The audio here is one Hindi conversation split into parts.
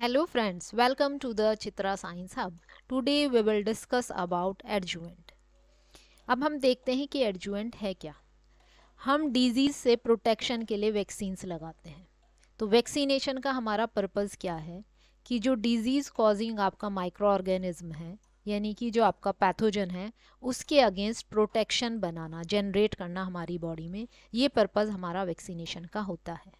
Hello friends, welcome to the Chitra Science Hub. Today we will discuss about adjuvant. अब हम देखते हैं कि एडजुवेंट है क्या। हम डिजीज़ से प्रोटेक्शन के लिए वैक्सीन्स लगाते हैं। तो वैक्सीनेशन का हमारा पर्पज़ क्या है कि जो डिजीज़ कॉजिंग आपका माइक्रो ऑर्गेनिज्म है, यानी कि जो आपका पैथोजन है, उसके अगेंस्ट प्रोटेक्शन बनाना, जनरेट करना हमारी बॉडी में, ये पर्पज़ हमारा वैक्सीनेशन का होता है।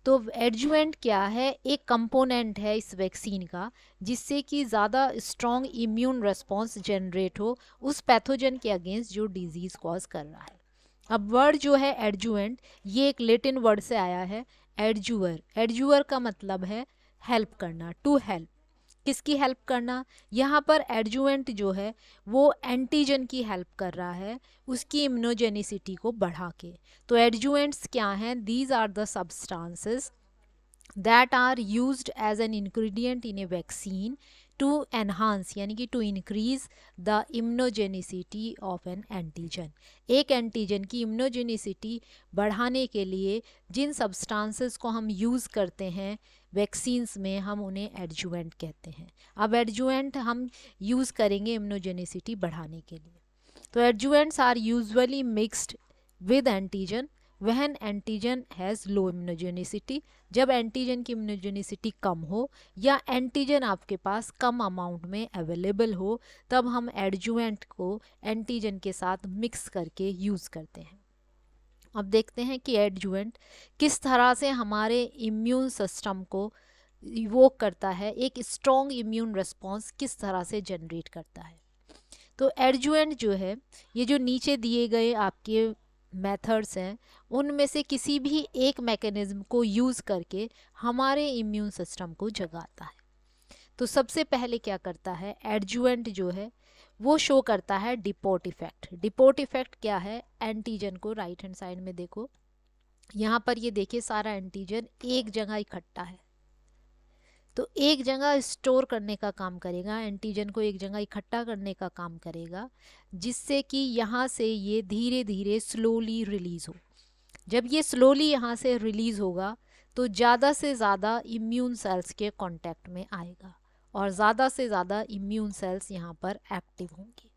तो एडजुवेंट क्या है? एक कंपोनेंट है इस वैक्सीन का जिससे कि ज़्यादा स्ट्रॉन्ग इम्यून रिस्पॉन्स जनरेट हो उस पैथोजन के अगेंस्ट जो डिजीज़ कॉज कर रहा है। अब वर्ड जो है एडजुवेंट, ये एक लेटिन वर्ड से आया है, एडजुअर। एडजुअर का मतलब है हेल्प करना, टू हेल्प। किसकी हेल्प करना? यहाँ पर एडजुवेंट जो है वो एंटीजन की हेल्प कर रहा है उसकी इम्यूनोजेनिसिटी को बढ़ा के। तो एडजुवेंट्स क्या हैं? These are the substances that are used as an ingredient in a vaccine to enhance यानी कि to increase the immunogenicity of an antigen। एक एंटीजन की इम्यूनोजेनिसिटी बढ़ाने के लिए जिन सब्सटेंसेस को हम यूज़ करते हैं वैक्सीन्स में, हम उन्हें एडजुवेंट कहते हैं। अब एडजुवेंट हम यूज़ करेंगे इम्यूनोजेनिसिटी बढ़ाने के लिए। तो adjuvants are usually mixed with antigen when antigen has low immunogenicity. जब एंटीजन की इम्यूनोजेनिसिटी कम हो या एंटीजन आपके पास कम अमाउंट में अवेलेबल हो, तब हम एडजुवेंट को एंटीजन के साथ मिक्स करके यूज़ करते हैं। अब देखते हैं कि एडजुवेंट किस तरह से हमारे इम्यून सिस्टम को इवोक करता है, एक स्ट्रॉन्ग इम्यून रिस्पॉन्स किस तरह से जनरेट करता है। तो एडजुवेंट जो है, ये जो नीचे दिए गए आपके मेथड्स हैं, उनमें से किसी भी एक मैकेनिज्म को यूज़ करके हमारे इम्यून सिस्टम को जगाता है। तो सबसे पहले क्या करता है एडजुवेंट जो है वो शो करता है डिपोट इफेक्ट। डिपोट इफेक्ट क्या है? एंटीजन को राइट हैंड साइड में देखो, यहाँ पर ये देखिए सारा एंटीजन एक जगह इकट्ठा है, तो एक जगह स्टोर करने का काम करेगा, एंटीजन को एक जगह इकट्ठा करने का काम करेगा, जिससे कि यहाँ से ये धीरे धीरे स्लोली रिलीज़ हो। जब ये स्लोली यहाँ से रिलीज़ होगा तो ज़्यादा से ज़्यादा इम्यून सेल्स के कांटेक्ट में आएगा और ज़्यादा से ज़्यादा इम्यून सेल्स यहाँ पर एक्टिव होंगे।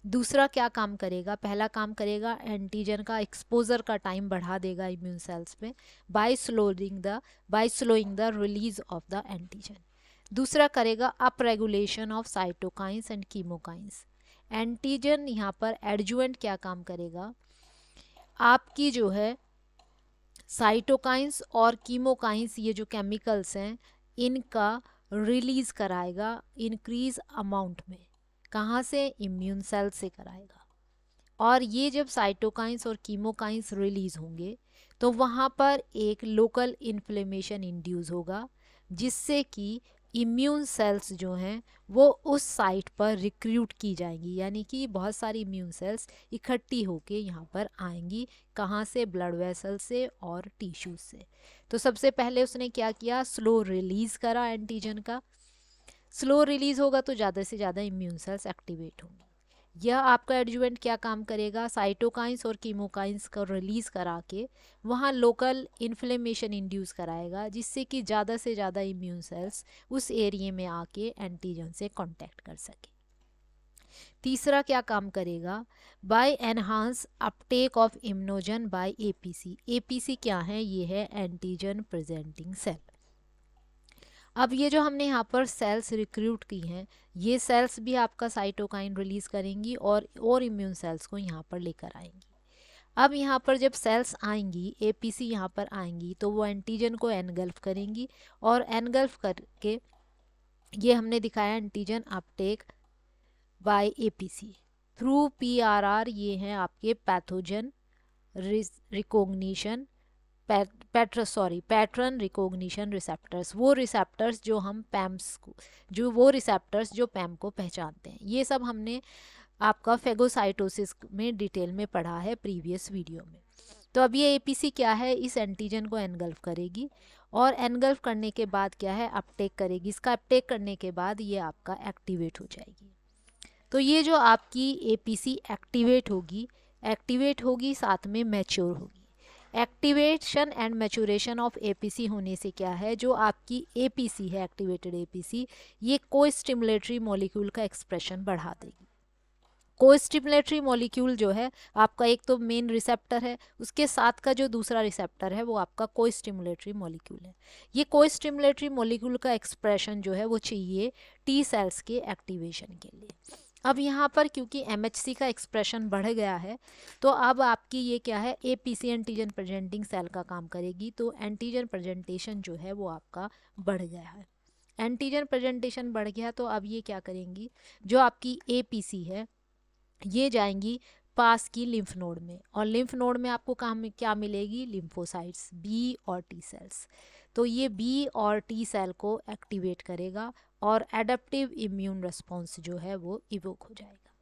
दूसरा क्या काम करेगा? पहला काम करेगा एंटीजन का एक्सपोजर का टाइम बढ़ा देगा इम्यून सेल्स पे by slowing the release of the antigen. दूसरा करेगा upregulation of cytokines and chemokines. Antigen यहाँ पर एडजुवेंट क्या काम करेगा? आपकी जो है साइटोकाइंस और कीमोकाइंस, ये जो केमिकल्स हैं, इनका रिलीज कराएगा इंक्रीज अमाउंट में। कहाँ से? इम्यून सेल से कराएगा। और ये जब साइटोकाइंस और कीमोकाइंस रिलीज होंगे तो वहाँ पर एक लोकल इन्फ्लेमेशन इंड्यूस होगा, जिससे कि इम्यून सेल्स जो हैं वो उस साइट पर रिक्रूट की जाएंगी, यानी कि बहुत सारी इम्यून सेल्स इकट्ठी होके यहाँ पर आएंगी। कहाँ से? ब्लड वेसल से और टिश्यूज से। तो सबसे पहले उसने क्या किया? स्लो रिलीज करा एंटीजन का। स्लो रिलीज होगा तो ज़्यादा से ज़्यादा इम्यून सेल्स एक्टिवेट होंगी। यह आपका एडजुवेंट क्या काम करेगा? साइटोकाइंस और कीमोकाइंस को रिलीज करा के वहाँ लोकल इन्फ्लेमेशन इंड्यूस कराएगा, जिससे कि ज़्यादा से ज़्यादा इम्यून सेल्स उस एरिया में आके एंटीजन से कांटेक्ट कर सके। तीसरा क्या काम करेगा? By enhance uptake of immunogen by APC. APC क्या है? ये है एंटीजन प्रेजेंटिंग सेल। अब ये जो हमने यहाँ पर सेल्स रिक्रूट की हैं, ये सेल्स भी आपका साइटोकाइन रिलीज करेंगी और इम्यून सेल्स को यहाँ पर लेकर आएंगी। अब यहाँ पर जब सेल्स आएंगी, एपीसी यहाँ पर आएंगी, तो वो एंटीजन को एनगल्फ करेंगी और एनगल्फ करके ये हमने दिखाया antigen uptake by APC through PRR. ये हैं आपके pathogen recognition pattern recognition receptors. वो रिसेप्टर्स जो हम पैम्स को जो पैम को पहचानते हैं। ये सब हमने आपका फेगोसाइटोसिस में डिटेल में पढ़ा है प्रीवियस वीडियो में। तो अब ये एपीसी क्या है? इस एंटीजन को एनगल्फ करेगी और एनगल्फ करने के बाद क्या है? अपटेक करेगी। इसका अपटेक करने के बाद ये आपका एक्टिवेट हो जाएगी। तो ये जो आपकी एपीसी एक्टिवेट होगी साथ में मैच्योर होगी। Activation and maturation of APC होने से क्या है, जो आपकी एपीसी है, एक्टिवेटेड एपीसी, ये को स्टिमुलेटरी मॉलिक्यूल का एक्सप्रेशन बढ़ा देगी। को स्टिमुलेटरी मॉलिक्यूल जो है आपका एक तो मेन रिसेप्टर है, उसके साथ का जो दूसरा रिसेप्टर है वो आपका को स्टिमुलेटरी मॉलिक्यूल है। ये को स्टिमुलेटरी मॉलिक्यूल का एक्सप्रेशन जो है वो चाहिए टी सेल्स के एक्टिवेशन के लिए। अब यहाँ पर क्योंकि एमएचसी का एक्सप्रेशन बढ़ गया है, तो अब आपकी ये क्या है, एपीसी एंटीजन प्रेजेंटिंग सेल का काम करेगी, तो एंटीजन प्रेजेंटेशन जो है वो आपका बढ़ गया है। एंटीजन प्रेजेंटेशन बढ़ गया तो अब ये क्या करेंगी, जो आपकी एपीसी है ये जाएंगी पास की लिम्फ नोड में, और लिम्फ नोड में आपको क्या मिलेगी, लिम्फोसाइट्स बी और टी सेल्स। तो ये बी और टी सेल को एक्टिवेट करेगा और एडेप्टिव इम्यून रिस्पॉन्स जो है वो इवोक हो जाएगा।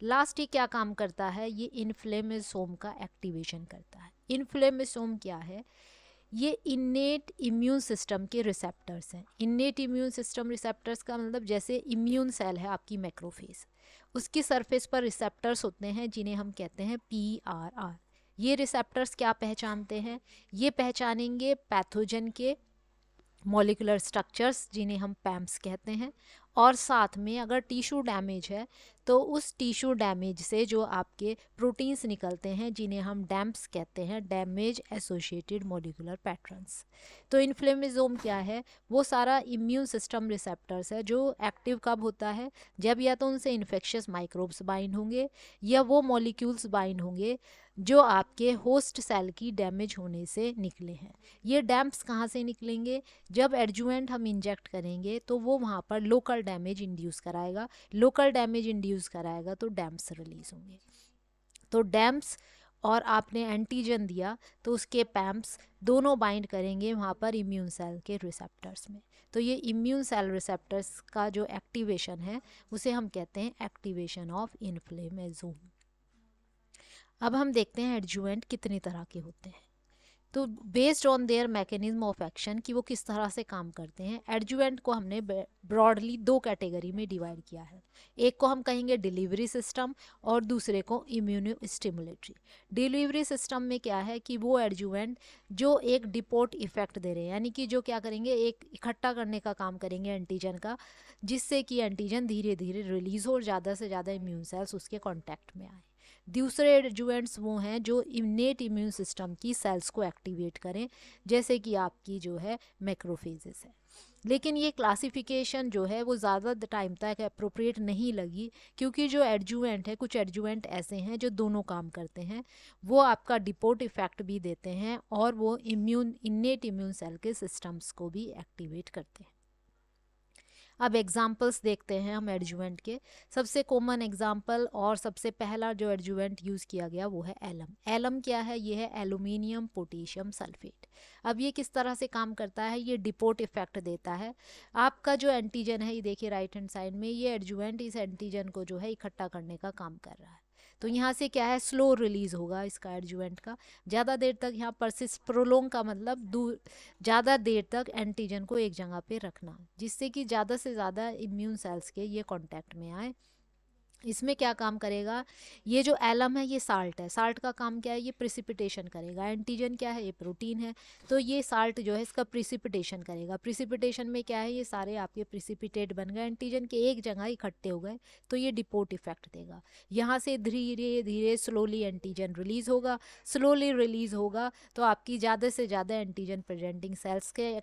लास्ट ये क्या काम करता है, ये इन्फ्लेमेसोम का एक्टिवेशन करता है। इन्फ्लेमेसोम क्या है, ये इन्नेट इम्यून सिस्टम के रिसेप्टर्स हैं। इन्नेट इम्यून सिस्टम रिसेप्टर्स का मतलब जैसे इम्यून सेल है आपकी मैक्रोफेज, उसकी सरफेस पर रिसेप्टर्स होते हैं जिन्हें हम कहते हैं PRR। ये रिसेप्टर्स क्या पहचानते हैं, ये पहचानेंगे पैथोजन के मॉलिक्यूलर स्ट्रक्चर्स जिन्हें हम पैम्स कहते हैं, और साथ में अगर टिश्यू डैमेज है तो उस टिश्यू डैमेज से जो आपके प्रोटीन्स निकलते हैं जिन्हें हम डैम्प्स कहते हैं, डैमेज एसोसिएटेड मॉलिक्यूलर पैटर्न्स। तो इन्फ्लेमेसोम क्या है, वो सारा इम्यून सिस्टम रिसेप्टर्स है जो एक्टिव कब होता है, जब या तो उनसे इन्फेक्शियस माइक्रोब्स बाइंड होंगे या वो मॉलिक्यूल्स बाइंड होंगे जो आपके होस्ट सेल की डैमेज होने से निकले हैं। ये डैम्प्स कहाँ से निकलेंगे, जब एडजुवेंट हम इंजेक्ट करेंगे तो वो वहाँ पर लोकल डैमेज इंड्यूस कराएगा, लोकल डैमेज इंड्यूस कराएगा तो डैम्प्स रिलीज होंगे। तो डैम्प्स और आपने एंटीजन दिया तो उसके पैम्प्स दोनों बाइंड करेंगे वहाँ पर इम्यून सेल के रिसेप्टर्स में। तो ये इम्यून सेल रिसेप्टर्स का जो एक्टिवेशन है उसे हम कहते हैं एक्टिवेशन ऑफ इन्फ्लेमेसोम। अब हम देखते हैं एडजुवेंट कितनी तरह के होते हैं। तो based on their mechanism of action कि वो किस तरह से काम करते हैं, एडजुवेंट को हमने ब्रॉडली दो कैटेगरी में डिवाइड किया है। एक को हम कहेंगे डिलीवरी सिस्टम और दूसरे को इम्यूनो स्टिमुलेटरी। डिलीवरी सिस्टम में क्या है कि वो एडजुवेंट जो एक डिपोर्ट इफेक्ट दे रहे हैं, यानी कि जो क्या करेंगे, एक इकट्ठा करने का काम करेंगे एंटीजन का, जिससे कि एंटीजन धीरे धीरे रिलीज हो और ज़्यादा से ज़्यादा इम्यून सेल्स उसके कॉन्टैक्ट में आए। दूसरे एडजुवेंट्स वो हैं जो इनेट इम्यून सिस्टम की सेल्स को एक्टिवेट करें, जैसे कि आपकी जो है मैक्रोफेजेस है। लेकिन ये क्लासिफिकेशन जो है वो ज़्यादा टाइम तक अप्रोप्रिएट नहीं लगी, क्योंकि जो एडजुवेंट है, कुछ एडजुवेंट ऐसे हैं जो दोनों काम करते हैं, वो आपका डिपोर्ट इफेक्ट भी देते हैं और वो इनेट इम्यून सेल के सिस्टम्स को भी एक्टिवेट करते हैं। अब एग्जाम्पल्स देखते हैं हम एडजुवेंट के। सबसे कॉमन एग्जाम्पल और सबसे पहला जो एडजुवेंट यूज़ किया गया वो है एलम। एलम क्या है, ये है एल्यूमिनियम पोटेशियम सल्फेट। अब ये किस तरह से काम करता है, ये डिपोर्ट इफेक्ट देता है। आपका जो एंटीजन है, ये देखिए राइट हैंड साइड में, ये एडजुवेंट इस एंटीजन को जो है इकट्ठा करने का काम कर रहा है। तो यहाँ से क्या है, स्लो रिलीज होगा इसका एडजुवेंट का, ज़्यादा देर तक यहाँ परसिस्ट, प्रोलोंग का मतलब दूर, ज़्यादा देर तक एंटीजन को एक जगह पे रखना, जिससे कि ज़्यादा से ज़्यादा इम्यून सेल्स के ये कांटेक्ट में आए। इसमें क्या काम करेगा, ये जो एलम है ये साल्ट है, साल्ट का काम क्या है, ये प्रिसिपिटेशन करेगा। एंटीजन क्या है, ये प्रोटीन है, तो ये साल्ट जो है इसका प्रिसिपिटेशन करेगा। प्रिसिपिटेशन में क्या है, ये सारे आपके प्रिसिपिटेट बन गए, एंटीजन के एक जगह इकट्ठे हो गए, तो ये डिपोर्ट इफेक्ट देगा। यहाँ से धीरे धीरे स्लोली एंटीजन रिलीज होगा, स्लोली रिलीज होगा तो आपकी ज़्यादा से ज़्यादा एंटीजन प्रेजेंटिंग सेल्स के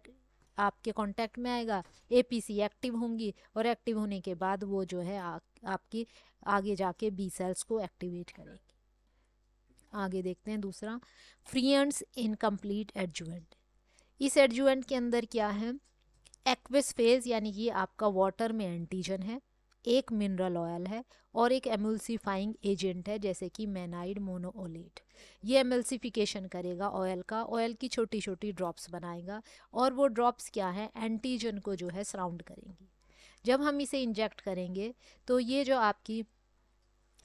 आपके कांटेक्ट में आएगा, एपीसी एक्टिव होंगी, और एक्टिव होने के बाद वो जो है आपकी आगे जाके बी सेल्स को एक्टिवेट करेगी। आगे देखते हैं दूसरा, फ्रीएंड्स इनकम्प्लीट एडजुवेंट। इस एडजुवेंट के अंदर क्या है, एक्विस फेज यानी कि आपका वाटर में एंटीजन है, एक मिनरल ऑयल है और एक एमल्सिफाइंग एजेंट है जैसे कि मेनाइड मोनोओलेट। ये एमल्सिफिकेशन करेगा ऑयल का, ऑयल की छोटी छोटी ड्रॉप्स बनाएगा और वो ड्रॉप्स क्या है, एंटीजन को जो है सराउंड करेंगी। जब हम इसे इंजेक्ट करेंगे तो ये जो आपकी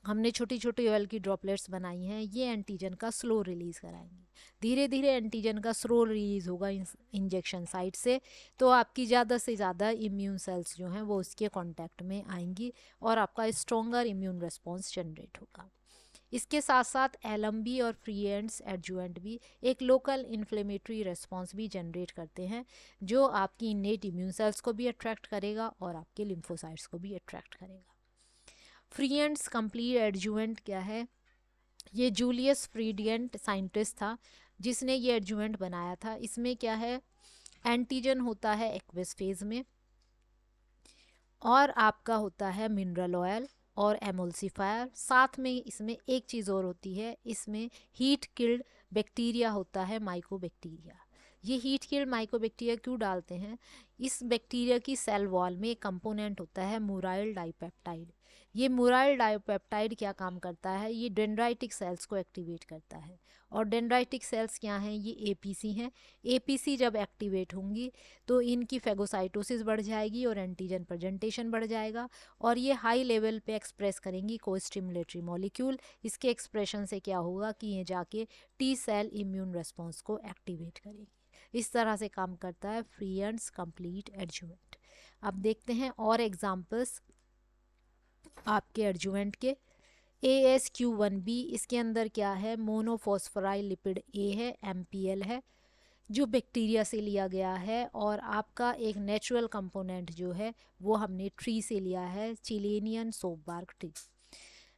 हमने छोटी छोटी ऑयल की ड्रॉपलेट्स बनाई हैं, ये एंटीजन का स्लो रिलीज़ कराएंगी। धीरे धीरे एंटीजन का स्लो रिलीज़ होगा इंजेक्शन साइट से, तो आपकी ज़्यादा से ज़्यादा इम्यून सेल्स जो हैं वो उसके कांटेक्ट में आएंगी और आपका स्ट्रॉन्गर इम्यून रिस्पॉन्स जनरेट होगा। इसके साथ साथ एलम भी और फ्री एंड्स एडजुवेंट भी एक लोकल इन्फ्लेमेटरी रेस्पॉन्स भी जनरेट करते हैं, जो आपकी इनेट इम्यून सेल्स को भी अट्रैक्ट करेगा और आपके लिम्फोसाइट्स को भी अट्रैक्ट करेगा। फ्री एंड्स कंप्लीट एडजुवेंट क्या है? ये जूलियस फ्रीडियंट साइंटिस्ट था जिसने ये एडजुवेंट बनाया था। इसमें क्या है, एंटीजन होता है एक्वस फेज में, और आपका होता है मिनरल ऑयल और एमोल्सिफायर। साथ में इसमें एक चीज़ और होती है, इसमें हीट किल्ड बैक्टीरिया होता है, माइकोबैक्टीरिया। ये हीट किल्ड माइकोबैक्टीरिया क्यों डालते हैं? इस बैक्टीरिया की सेल वॉल में एक कंपोनेंट होता है मुराइल डाइपेप्टाइड। ये मुराइल डाइपेप्टाइड क्या काम करता है? ये डेंड्राइटिक सेल्स को एक्टिवेट करता है। और डेंड्राइटिक सेल्स क्या हैं? ये एपीसी हैं। एपीसी जब एक्टिवेट होंगी तो इनकी फेगोसाइटोसिस बढ़ जाएगी और एंटीजन प्रेजेंटेशन बढ़ जाएगा, और ये हाई लेवल पे एक्सप्रेस करेंगी को स्टिमुलेटरी मॉलिक्यूल। इसके एक्सप्रेशन से क्या होगा कि ये जाके टी सेल इम्यून रेस्पॉन्स को एक्टिवेट करेगी। इस तरह से काम करता है फ्री एंड्स कंप्लीट एडजुवेंट। अब देखते हैं और एग्जांपल्स आपके एडजुवेंट के। ASQ1B, इसके अंदर क्या है? मोनोफॉस्फोराइल लिपिड ए है, MPL है, जो बैक्टीरिया से लिया गया है, और आपका एक नेचुरल कंपोनेंट जो है वो हमने ट्री से लिया है, चिलेनियन सोपबार्क ट्री।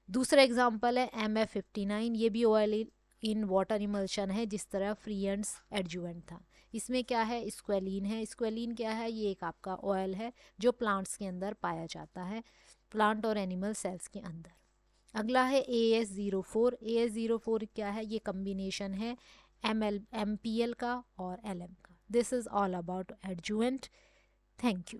दूसरा एग्जांपल है MF59, ये भी ऑयल इन वाटर इमल्शन है, जिस तरह फ्री एंड्स एडजुवेंट था। इसमें क्या है? स्क्वेलिन है। स्क्वेलिन क्या है? ये एक आपका ऑयल है जो प्लांट्स के अंदर पाया जाता है, प्लांट और एनिमल सेल्स के अंदर। अगला है AS04। AS04 क्या है? ये कम्बिनेशन है MPL का और LM का। This is all about adjuvant. Thank you.